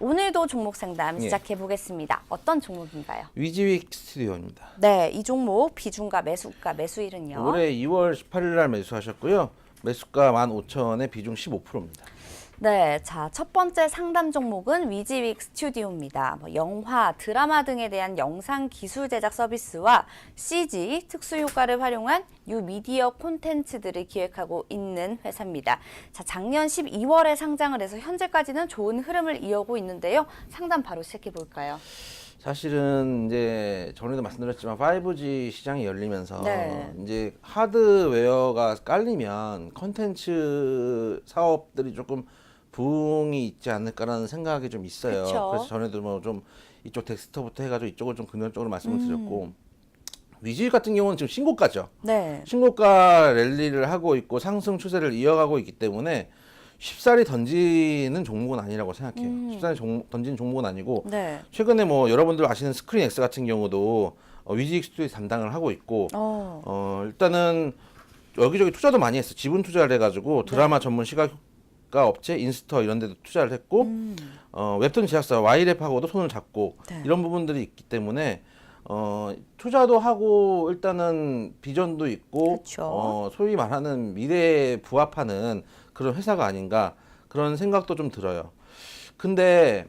오늘도 종목 상담 예. 시작해 보겠습니다. 어떤 종목인가요? 위지윅 스튜디오입니다. 네, 이 종목 비중과 매수가, 매수일은요? 올해 2월 18일 날 매수하셨고요. 매수가 15,000원에 비중 15%입니다. 네, 자, 첫 번째 상담 종목은 위지윅 스튜디오입니다. 영화, 드라마 등에 대한 영상 기술 제작 서비스와 CG, 특수 효과를 활용한 뉴미디어 콘텐츠들을 기획하고 있는 회사입니다. 자, 작년 12월에 상장을 해서 현재까지는 좋은 흐름을 이어오고 있는데요. 상담 바로 시작해 볼까요? 사실은 이제 전에도 말씀드렸지만 5G 시장이 열리면서 네. 이제 하드웨어가 깔리면 컨텐츠 사업들이 조금 부흥이 있지 않을까라는 생각이 좀 있어요. 그쵸. 그래서 전에도 뭐 좀 이쪽 덱스터부터 해가지고 이쪽을 좀 근원적으로 말씀을 드렸고 위즈윅 같은 경우는 지금 신고가죠. 네. 신고가 랠리를 하고 있고 상승 추세를 이어가고 있기 때문에 쉽사리 던지는 종목은 아니라고 생각해요. 쉽사리 던지는 종목은 아니고 네. 최근에 뭐 여러분들 아시는 스크린X 같은 경우도 위즈윅 스튜디오 담당을 하고 있고 일단은 여기저기 투자도 많이 했어. 지분 투자를 해가지고 드라마 전문 시각화 업체 인스터 이런 데도 투자를 했고 웹툰 제작사 Y랩하고도 손을 잡고 네. 이런 부분들이 있기 때문에 투자도 하고 일단은 비전도 있고 그쵸. 소위 말하는 미래에 부합하는 그런 회사가 아닌가 그런 생각도 좀 들어요. 근데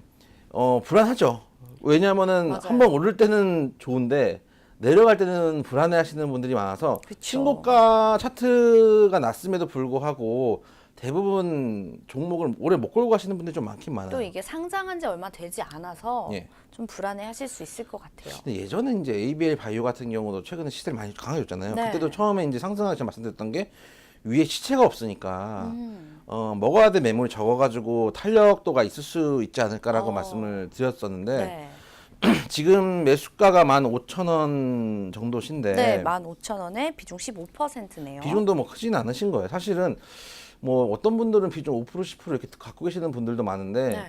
불안하죠. 왜냐하면은 맞아요. 한번 오를 때는 좋은데 내려갈 때는 불안해하시는 분들이 많아서 그쵸. 신고가 차트가 났음에도 불구하고 대부분 종목을 오래 못 끌고 가시는 분들이 좀 많긴 많아요. 또 이게 상장한 지 얼마 되지 않아서 예. 좀 불안해 하실 수 있을 것 같아요. 근데 예전에 이제 ABL 바이오 같은 경우도 최근에 시세를 많이 강해졌잖아요. 네. 그때도 처음에 이제 상승하기 전에 말씀드렸던 게 위에 시체가 없으니까 먹어야 될 매물이 적어가지고 탄력도가 있을 수 있지 않을까라고 말씀을 드렸었는데 네. 지금 매수가가 15,000원 정도신데 네, 15,000원에 비중 15%네요. 비중도 뭐 크진 않으신 거예요. 사실은 뭐 어떤 분들은 비중 5% 10% 이렇게 갖고 계시는 분들도 많은데 네.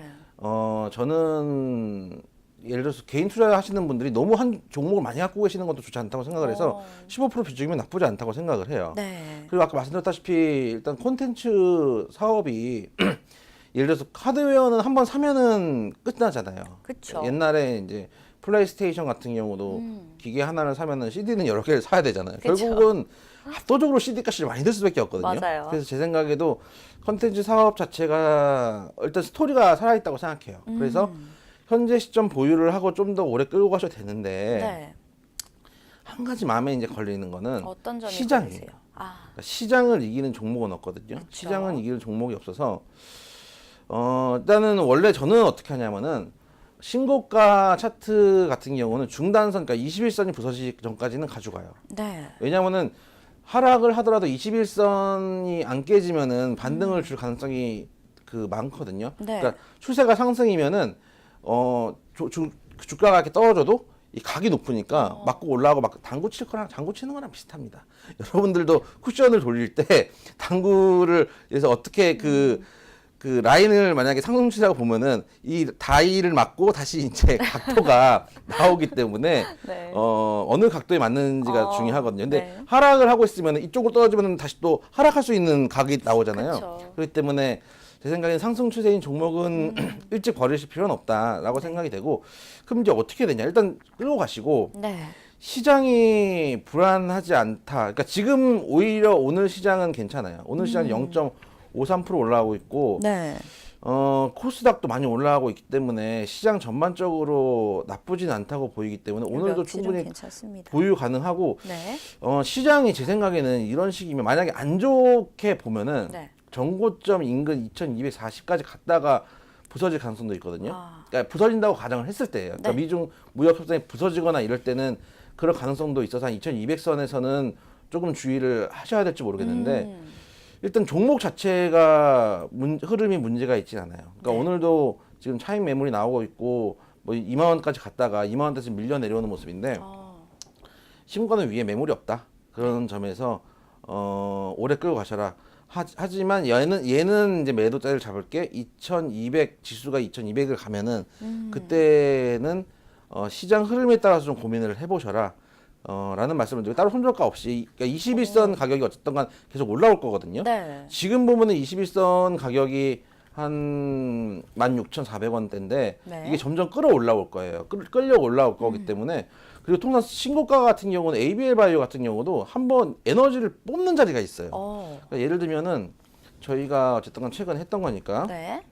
저는 예를 들어서 개인 투자하시는 분들이 너무 한 종목을 많이 갖고 계시는 것도 좋지 않다고 생각을 해서 15% 비중이면 나쁘지 않다고 생각을 해요. 네. 그리고 아까 말씀드렸다시피 일단 콘텐츠 사업이 예를 들어서 하드웨어는 한번 사면은 끝나잖아요. 그쵸. 옛날에 이제 플레이스테이션 같은 경우도 기계 하나를 사면은 CD는 여러 개를 사야 되잖아요. 그쵸. 결국은 압도적으로 CD 값이 많이 들 수밖에 없거든요. 맞아요. 그래서 제 생각에도 컨텐츠 사업 자체가 일단 스토리가 살아있다고 생각해요. 그래서 현재 시점 보유를 하고 좀 더 오래 끌고 가셔도 되는데 네. 한 가지 마음에 이제 걸리는 거는 어떤 점이 시장이에요. 걸리세요? 아, 그러니까 시장을 이기는 종목은 없거든요. 그쵸. 시장은 이기는 종목이 없어서 일단은 원래 저는 어떻게 하냐면은 신고가 차트 같은 경우는 중단선, 그러니까 21선이 부서지기 전까지는 가져가요. 네. 왜냐하면은 하락을 하더라도 21선이 안 깨지면은 반등을 줄 가능성이 많거든요. 네. 그러니까 추세가 상승이면은 주가가 이렇게 떨어져도 이 각이 높으니까 맞고 올라가고 막 당구 칠 거랑 장구 치는 거랑 비슷합니다. 여러분들도 쿠션을 돌릴 때 당구를 그래서 어떻게 그 라인을 만약에 상승 추세라고 보면은 이 다이를 맞고 다시 이제 각도가 나오기 때문에 네. 어느 각도에 맞는지가 중요하거든요. 근데 네. 하락을 하고 있으면 이쪽으로 떨어지면 다시 또 하락할 수 있는 각이 나오잖아요. 그쵸. 그렇기 때문에 제 생각엔 상승 추세인 종목은 일찍 버리실 필요는 없다라고 생각이 되고 그럼 이제 어떻게 되냐? 일단 끌고 가시고 네. 시장이 불안하지 않다. 그러니까 지금 오히려 오늘 시장은 괜찮아요. 오늘 시장은 0.53% 올라가고 있고 네. 코스닥도 많이 올라가고 있기 때문에 시장 전반적으로 나쁘진 않다고 보이기 때문에 오늘도 며칠은 충분히 괜찮습니다. 보유 가능하고 네. 시장이 제 생각에는 이런 식이면 만약에 안 좋게 보면은 네. 전고점 인근 2240까지 갔다가 부서질 가능성도 있거든요. 아. 그러니까 부서진다고 가정을 했을 때예요. 그러니까 네. 미중 무역 협상이 부서지거나 이럴 때는 그럴 가능성도 있어서 한 2200선에서는 조금 주의를 하셔야 될지 모르겠는데 일단 종목 자체가 흐름이 문제가 있진 않아요. 그러니까 네. 오늘도 지금 차익 매물이 나오고 있고 뭐 2만 원까지 갔다가 2만 원대에서 밀려 내려오는 모습인데 신고가는 위에 매물이 없다. 그런 점에서 오래 끌고 가셔라. 하지만 얘는 이제 매도자를 잡을 게 2200 지수가 2200을 가면은 그때는 시장 흐름에 따라서 좀 고민을 해보셔라. 라는 말씀을 드리고 따로 손절가 없이 그러니까 21선 가격이 어쨌든 간 계속 올라올 거거든요. 네. 지금 보면은 21선 가격이 한 16,400원대인데 네. 이게 점점 끌어올라올 거예요. 끌려 올라올 거기 때문에 그리고 통상 신고가 같은 경우는 ABL 바이오 같은 경우도 한번 에너지를 뽑는 자리가 있어요. 그러니까 예를 들면은 저희가 어쨌든 최근에 했던 거니까 네.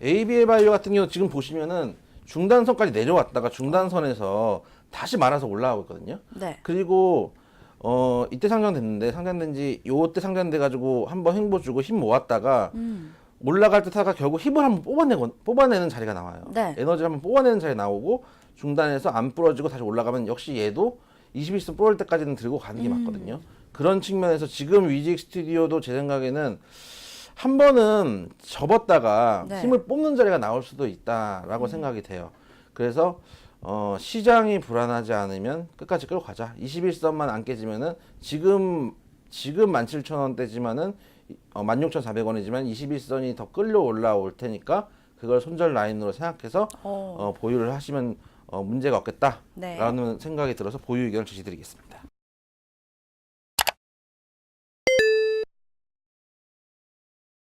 ABL 바이오 같은 경우 지금 보시면은 중단선까지 내려왔다가 중단선에서 다시 말아서 올라가고 있거든요. 네. 그리고 이때 상장됐는데 상장된 지 요때 상장돼 가지고 한번 횡보 주고 힘 모았다가 올라갈 듯 하다가 결국 힘을 한번 뽑아내는 자리가 나와요. 네. 에너지를 한번 뽑아내는 자리 나오고 중단해서 안 부러지고 다시 올라가면 역시 얘도 21선 부러질 때까지는 들고 가는 게 맞거든요. 그런 측면에서 지금 위직 스튜디오도 제 생각에는 한 번은 접었다가 네. 힘을 뽑는 자리가 나올 수도 있다라고 생각이 돼요. 그래서 시장이 불안하지 않으면 끝까지 끌고 가자. 21선만 안 깨지면은 지금 17,000원대지만은 16,400원이지만 21선이 더 끌려 올라올 테니까 그걸 손절 라인으로 생각해서 보유를 하시면 문제가 없겠다라는 네. 생각이 들어서 보유 의견을 제시드리겠습니다.